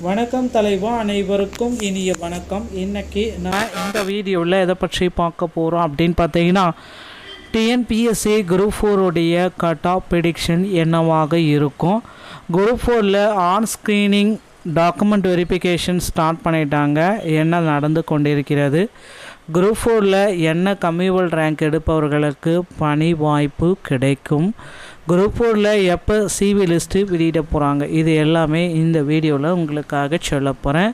வணக்கம் தலைவா, அனைவருக்கும் இனிய வணக்கம். இன்றைக்கி நான் இந்த வீடியோவில் எதை பற்றி பார்க்க போகிறோம் அப்படின்னு பார்த்தீங்கன்னா, டிஎன்பிஎஸ்சி குரூப் 4 உடைய கட் ஆஃப் ப்ரெடிக்ஷன் என்னவாக இருக்கும். குரூப் 4ல் on screening document verification start பண்ணிட்டாங்க. என்ன நடந்து கொண்டிருக்கிறது, குரூப் 4ல் என்ன கம்யூவல் ரேங்க் எடுப்பவர்களுக்கு பணி வாய்ப்பு கிடைக்கும், குரூப் 4ல் எப்போ சிவி லிஸ்ட்டு வெளியிட போகிறாங்க, இது எல்லாமே இந்த வீடியோவில் உங்களுக்காக சொல்ல போகிறேன்.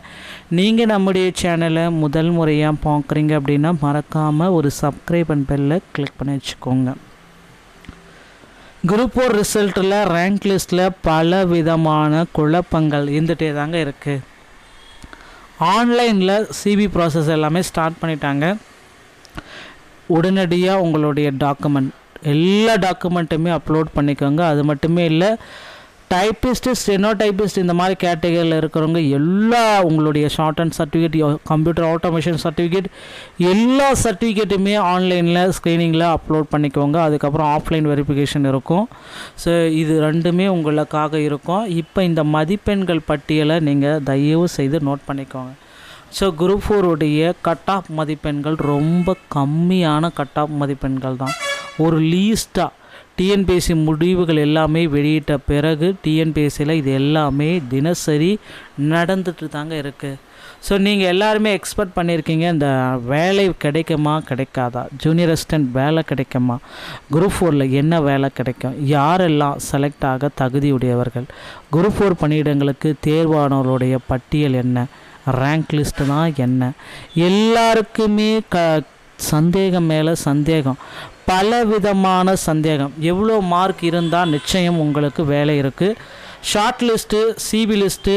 நீங்கள் நம்முடைய சேனலை முதல் முறையாக பார்க்குறீங்க அப்படின்னா மறக்காமல் ஒரு சப்ஸ்கிரைப் அண்ட் பெல்லை கிளிக் பண்ணி வச்சுக்கோங்க. குரூப் 4 ரிசல்ட்டில் ரேங்க் லிஸ்ட்டில் பல விதமான குழப்பங்கள் இருந்துகிட்டே தாங்க இருக்குது. ஆன்லைனில் சிவி ப்ராசஸ் எல்லாமே ஸ்டார்ட் பண்ணிட்டாங்க. உடனடியாக உங்களுடைய எல்லா டாக்குமெண்ட்டுமே அப்லோட் பண்ணிக்கோங்க. அது மட்டுமே இல்லை, டைப்பிஸ்ட்டு, ஸ்டெனோ டைப்பிஸ்ட் இந்த மாதிரி கேட்டகரியில் இருக்கிறவங்க எல்லா உங்களுடைய short and certificate, computer automation certificate, எல்லா சர்டிஃபிகேட்டுமே ஆன்லைனில் ஸ்க்ரீனிங்கில் அப்லோட் பண்ணிக்கோங்க. அதுக்கப்புறம் ஆஃப்லைன் வெரிஃபிகேஷன் இருக்கும். ஸோ இது ரெண்டுமே உங்களுக்காக இருக்கும். இப்போ இந்த மதிப்பெண்கள் பட்டியலை நீங்கள் தயவு செய்து நோட் பண்ணிக்கோங்க. ஸோ குரூப் 4 உடைய கட் ஆஃப் மதிப்பெண்கள் ரொம்ப கம்மியான கட் ஆஃப் மதிப்பெண்கள் தான். ஒரு லீஸ்ட்டாக டிஎன்பிஎஸ்சி முடிவுகள் எல்லாமே வெளியிட்ட பிறகு டிஎன்பிஎஸ்சியில் இது எல்லாமே தினசரி நடந்துட்டு தாங்க இருக்குது. ஸோ நீங்கள் எல்லாருமே எக்ஸ்பெக்ட் பண்ணியிருக்கீங்க, இந்த வேலை கிடைக்குமா கிடைக்காதா, ஜூனியர் அசிஸ்டன்ட் வேலை கிடைக்குமா, குரூப் 4ல் என்ன வேலை கிடைக்கும், யாரெல்லாம் செலக்ட் ஆக தகுதியுடையவர்கள், குரூப் 4 பணியிடங்களுக்கு தேர்வானவர்களுடைய பட்டியல் என்ன, ரேங்க் லிஸ்ட்டு தான் என்ன, எல்லாருக்குமே சந்தேகம் மேலே சந்தேகம், பல விதமான சந்தேகம். எவ்வளோ மார்க் இருந்தால் நிச்சயம் உங்களுக்கு வேலை இருக்குது, ஷார்ட் லிஸ்ட்டு, சிபி லிஸ்ட்டு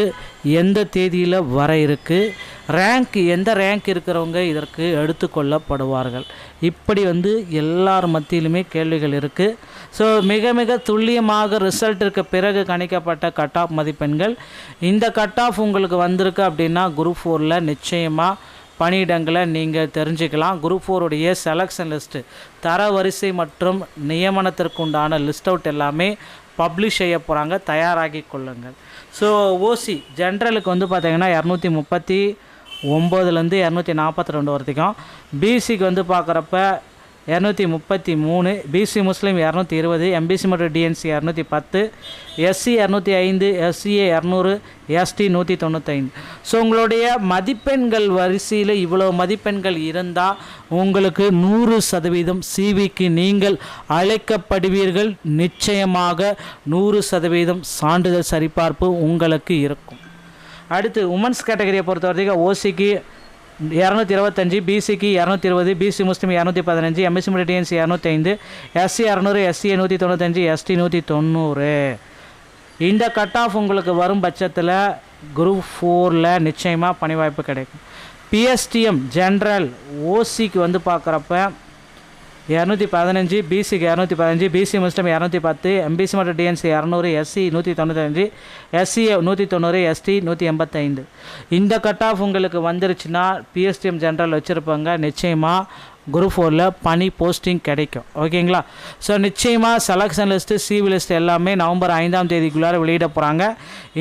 எந்த தேதியில் வர இருக்குது, ரேங்க் எந்த ரேங்க் இருக்கிறவங்க இதற்கு எடுத்துக்கொள்ளப்படுவார்கள், இப்படி எல்லார் மத்தியிலுமே கேள்விகள் இருக்குது. ஸோ மிக மிக துல்லியமாக ரிசல்ட்டிற்கு பிறகு கணிக்கப்பட்ட கட் ஆஃப் மதிப்பெண்கள். இந்த கட் ஆஃப் உங்களுக்கு வந்திருக்கு அப்படின்னா குரூப் 4ல் நிச்சயமாக பணியிடங்களை நீங்கள் தெரிஞ்சுக்கலாம். குரூப் 4 உடைய செலெக்ஷன் லிஸ்ட்டு, தரவரிசை மற்றும் நியமனத்திற்குண்டான லிஸ்ட் அவுட் எல்லாமே பப்ளிஷ் செய்ய போகிறாங்க, தயாராகி கொள்ளுங்கள். ஸோ ஓசி ஜென்ரலுக்கு பார்த்தீங்கன்னா 239லேருந்து 242 வரைக்கும், பிசிக்கு பார்க்குறப்ப 233, பிசி முஸ்லீம் 220, எம்பிசி மற்றும் DNC 210, SC 205, SCA 200, ST 195. So உங்களுடைய மதிப்பெண்கள் வரிசையில் இவ்வளோ மதிப்பெண்கள் இருந்தால் உங்களுக்கு 100% சிவிக்கு நீங்கள் அழைக்கப்படுவீர்கள். நிச்சயமாக 100% சான்றிதழ் சரிபார்ப்பு உங்களுக்கு இருக்கும். அடுத்து உமன்ஸ் கேட்டகரியை பொறுத்த வரைக்கும் ஓசிக்கு 225, பிசிக்கு 220, பிசி முஸ்லீம் 215, எம்எஸ்சி மற்றும் டிஎன்சி 205, எஸ்சி 200, எஸ்சிஏ 195, எஸ்டி 190. இந்த கட் ஆஃப் உங்களுக்கு வரும் பட்சத்தில் குரூப் 4ல் நிச்சயமாக பணி வாய்ப்பு கிடைக்கும். பிஎஸ்டிஎம் ஜென்ரல் ஓசிக்கு பார்க்குறப்ப 215, பிசிக்கு 215, பிசி முஸ்லீம் 210, எம்பிசி மற்றும் டிஎன்சி 200, எஸ்சி 195, எஸ்சிஏ 190, எஸ்டி 185. இந்த கட் ஆஃப் உங்களுக்கு வந்துருச்சுன்னா பிஎஸ்டிஎம் ஜென்ரல் வச்சுருப்பாங்க, நிச்சயமாக குரூப் 4ல் பணி போஸ்டிங் கிடைக்கும். ஓகேங்களா? ஸோ நிச்சயமாக செலெக்ஷன் லிஸ்ட்டு, சிவி லிஸ்ட் எல்லாமே நவம்பர் 5ஆம் தேதிக்குள்ளார வெளியிட போகிறாங்க.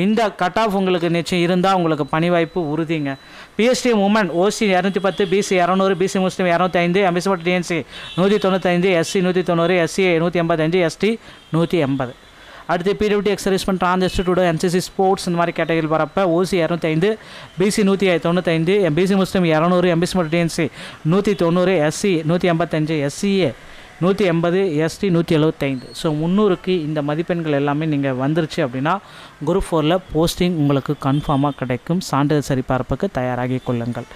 இந்த கட் ஆஃப் உங்களுக்கு நிச்சயம் இருந்தால் உங்களுக்கு பணி வாய்ப்பு உறுதிங்க. PSTM woman OC 210, BC 200, BC Muslim 205, MBC மற்றும் டிஎன்சி 195, எஸ்சி 190, எஸ்சிஏ 185, எஸ்டி 180. அடுத்து பிடபிள்யூடி எக்ஸர்வீஸ்மெண்ட் டிரான்ஸ்டியூட், என்சிசி ஸ்போர்ட்ஸ் இந்த மாதிரி கேட்டகரியில் வரப்போ OC 205, BC 195, BC Muslim 200, MBC மற்றும் DNC 190, SC 185, SCA 180, ST 175. So 300க்கு இந்த மதிப்பெண்கள் எல்லாமே நீங்கள் வந்துருச்சு அப்படின்னா குரூப் 4ல் போஸ்டிங் உங்களுக்கு கன்ஃபார்மாக கிடைக்கும். சான்றிதழ் சரிபார்ப்புக்கு தயாராகி கொள்ளுங்கள்.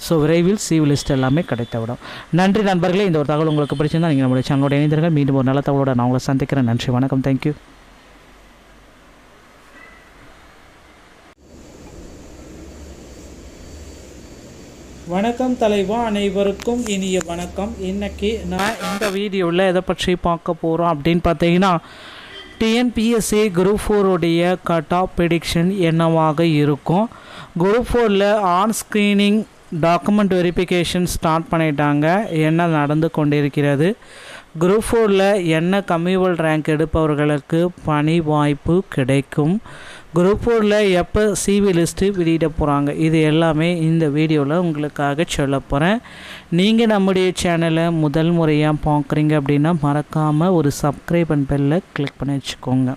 ஸோ விரைவில் சிவி லிஸ்ட் எல்லாமே கிடைத்துவிடும். நன்றி நண்பர்களே. இந்த ஒரு தகவல் உங்களுக்கு பிடிச்சிருந்தால் நீங்கள் நம்மளுடைய சேனலோட இணைந்தீர்கள். மீண்டும் ஒரு நல்ல தகவலோடு நான் உங்களை சந்திக்கிறேன். நன்றி, வணக்கம், தேங்க்யூ. வணக்கம் தலைவா, அனைவருக்கும் இனிய வணக்கம். இன்றைக்கி நான் இந்த வீடியோவில் எதை பற்றி பார்க்க போகிறோம் அப்படின்னு பார்த்தீங்கன்னா, டிஎன்பிஎஸ்சி குரூப் 4 உடைய கட் ஆஃப் ப்ரெடிக்ஷன் என்னவாக இருக்கும். குரூப் 4ல் on screening document verification start பண்ணிட்டாங்க. என்ன நடந்து கொண்டிருக்கிறது, குரூப் 4ல் என்ன கம்யூவல் ரேங்க் எடுப்பவர்களுக்கு பணி வாய்ப்பு கிடைக்கும், குரூப் 4ல் எப்போ சிவி லிஸ்ட்டு வெளியிட போகிறாங்க, இது எல்லாமே இந்த வீடியோவில் உங்களுக்காக சொல்ல போகிறேன். நீங்கள் நம்முடைய சேனலை முதல் முறையாக பார்க்குறீங்க அப்படின்னா மறக்காமல் ஒரு சப்ஸ்கிரைப் அண்ட் பெல்லை கிளிக் பண்ணி வச்சுக்கோங்க.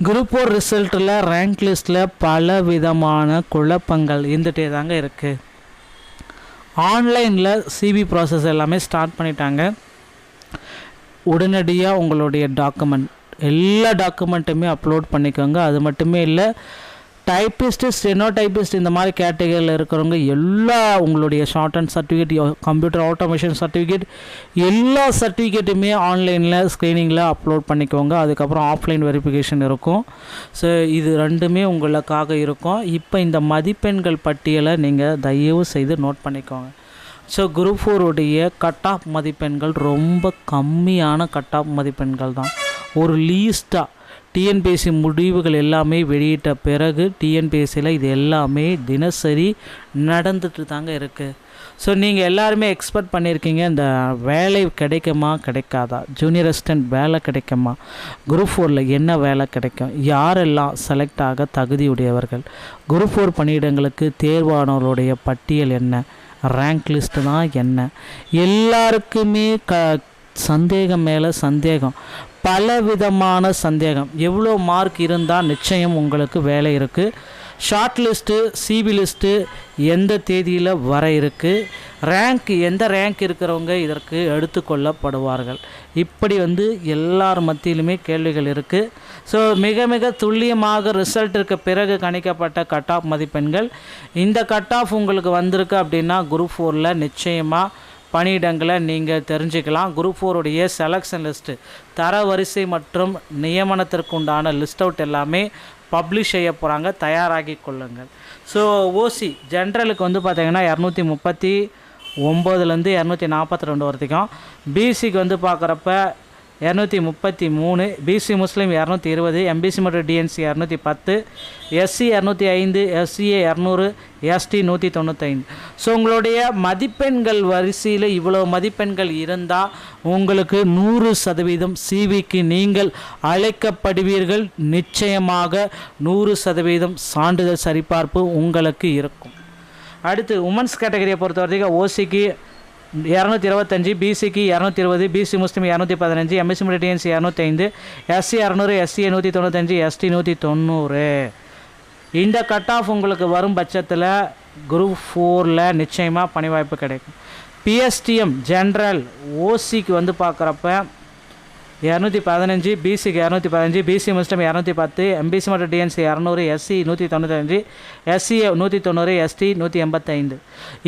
குரூப் 4 ரிசல்ட்டில் ரேங்க் லிஸ்ட்டில் பல விதமான குழப்பங்கள் இருந்துகிட்டே தாங்க இருக்குது. ஆன்லைனில் சிவி ப்ராசஸ் எல்லாமே ஸ்டார்ட் பண்ணிட்டாங்க. உடனடியாக உங்களுடைய எல்லா டாக்குமெண்ட்டுமே அப்லோட் பண்ணிக்கோங்க. அது மட்டுமே இல்லை, டைப்பிஸ்ட்டு, ஸ்டெனோ டைப்பிஸ்ட் இந்த மாதிரி கேட்டகரியில் இருக்கிறவங்க எல்லா உங்களுடைய short and certificate, computer automation certificate, எல்லா சர்டிஃபிகேட்டுமே ஆன்லைனில் ஸ்க்ரீனிங்கில் அப்லோட் பண்ணிக்கோங்க. அதுக்கப்புறம் ஆஃப்லைன் வெரிஃபிகேஷன் இருக்கும். ஸோ இது ரெண்டுமே உங்களுக்காக இருக்கும். இப்போ இந்த மதிப்பெண்கள் பட்டியலை நீங்கள் தயவு செய்து நோட் பண்ணிக்கோங்க. ஸோ குரூப் 4உடைய கட் ஆஃப் மதிப்பெண்கள் ரொம்ப கம்மியான கட் ஆஃப் மதிப்பெண்கள் தான். ஒரு லீஸ்ட்டாக டிஎன்பிஎஸ்சி முடிவுகள் எல்லாமே வெளியிட்ட பிறகு டிஎன்பிஎஸ்சியில் இது எல்லாமே தினசரி நடந்துட்டு தாங்க இருக்குது. ஸோ நீங்கள் எல்லாருமே எக்ஸ்பெக்ட் பண்ணியிருக்கீங்க இந்த வேலை கிடைக்குமா கிடைக்காதா, ஜூனியர் அசிஸ்டன்ட் வேலை கிடைக்குமா, குரூப் 4ல் என்ன வேலை கிடைக்கும், யாரெல்லாம் செலக்ட் ஆக தகுதியுடையவர்கள், குரூப் 4 பணியிடங்களுக்கு தேர்வானவர்களுடைய பட்டியல் என்ன, ரேங்க் லிஸ்ட்டு தான் என்ன, எல்லாருக்குமே சந்தேகம் மேலே சந்தேகம், பல விதமான சந்தேகம். எவ்வளோ மார்க் இருந்தால் நிச்சயம் உங்களுக்கு வேலை இருக்குது, ஷார்ட் லிஸ்ட்டு, சிபி லிஸ்ட்டு எந்த தேதியில் வர இருக்குது, ரேங்க் எந்த ரேங்க் இருக்கிறவங்க இதற்கு எடுத்துக்கொள்ளப்படுவார்கள், இப்படி எல்லார் மத்தியிலுமே கேள்விகள் இருக்குது. ஸோ மிக மிக துல்லியமாக ரிசல்ட்டிற்கு பிறகு கணிக்கப்பட்ட கட் ஆஃப் மதிப்பெண்கள். இந்த கட் ஆஃப் உங்களுக்கு வந்திருக்கு அப்படின்னா குரூப் 4ல் நிச்சயமாக பணியிடங்களை நீங்கள் தெரிஞ்சுக்கலாம். குரூப் 4உடைய செலெக்ஷன் லிஸ்ட்டு, தரவரிசை மற்றும் நியமனத்திற்கு உண்டான லிஸ்ட் அவுட் எல்லாமே பப்ளிஷ் செய்ய போகிறாங்க, தயாராகி கொள்ளுங்கள். ஸோ ஓசி ஜென்ரலுக்கு பார்த்திங்கன்னா 239லேருந்து 242 வரைக்கும், பிசிக்கு பார்க்குறப்ப 233, பிசி முஸ்லீம் 220, எம்பிசி மற்றும் DNC 210, SC 205, SCA 200, ST 195. So உங்களுடைய மதிப்பெண்கள் வரிசையில் இவ்வளோ மதிப்பெண்கள் இருந்தால் உங்களுக்கு 100% சிவிக்கு நீங்கள் அழைக்கப்படுவீர்கள். நிச்சயமாக 100% சான்றிதழ் சரிபார்ப்பு உங்களுக்கு இருக்கும். அடுத்து உமன்ஸ் கேட்டகரியை பொறுத்த வரைக்கும் ஓசிக்கு 225, பிசிக்கு 220, பிசி முஸ்லீம் 215, எம்எஸ்சி மற்றும் டிஎன்சி 205, எஸ்சி 200, எஸ்சிஏ 195, எஸ்டி 190. இந்த கட் ஆஃப் உங்களுக்கு வரும் பட்சத்தில் குரூப் 4ல் நிச்சயமாக பணி வாய்ப்பு கிடைக்கும். பிஎஸ்டிஎம் ஜென்ரல் ஓசிக்கு பார்க்குறப்ப 215, பிசிக்கு 215, பிசி முஸ்லீம் 210, எம்பிசி மற்றும் டிஎன்சி 200, எஸ்சி 195, எஸ்சிஏ 190, எஸ்டி 185.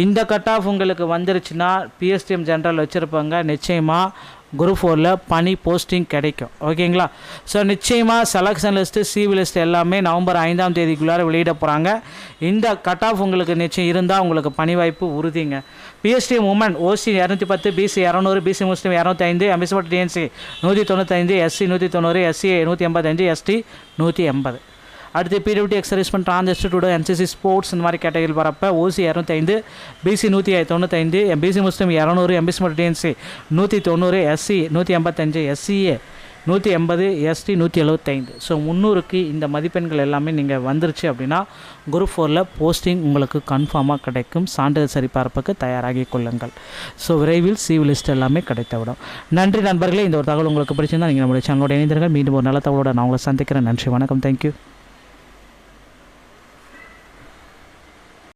இந்த கட் ஆஃப் உங்களுக்கு வந்துருச்சுன்னா பிஎஸ்டிஎம் ஜென்ரல் வச்சுருப்பாங்க, நிச்சயமாக குரூப் 4ல் பணி போஸ்டிங் கிடைக்கும். ஓகேங்களா? ஸோ நிச்சயமாக செலெக்ஷன் லிஸ்ட்டு, சிவி லிஸ்ட் எல்லாமே நவம்பர் 5ஆம் தேதிக்குள்ளார வெளியிட போகிறாங்க. இந்த கட் ஆஃப் உங்களுக்கு நிச்சயம் இருந்தால் உங்களுக்கு பணி வாய்ப்பு உறுதிங்க. PSTM woman OC 210, BC 200, BC Muslim 205, MBC மற்றும் டிஎன்சி 195, எஸ்சி 190, எஸ்சிஏ 185, எஸ்டி 180. அடுத்து PWD ex servicemen, transgender, NCC, sports இந்த மாதிரி கேட்டகரியில் வரப்போ OC 205, BC 195, BC Muslim 200, MBC மற்றும் DNC 190, SC 185, SCA 180, ST 175. So 300க்கு இந்த மதிப்பெண்கள் எல்லாமே நீங்கள் வந்துருச்சு அப்படின்னா குரூப் 4ல் போஸ்டிங் உங்களுக்கு கன்ஃபார்மாக கிடைக்கும். சான்றிதழ் சரிபார்ப்புக்கு தயாராகி கொள்ளுங்கள். ஸோ விரைவில் சிவி லிஸ்ட் எல்லாமே கிடைத்துவிடும். நன்றி நண்பர்களே. இந்த ஒரு தகவல் உங்களுக்கு பிடிச்சிருந்தால் நீங்கள் நம்மளுடைய சேனலோட இணைந்தீர்கள். மீண்டும் ஒரு நல்ல தகவலோட நான் உங்களை சந்திக்கிறேன். நன்றி, வணக்கம், தேங்க்யூ.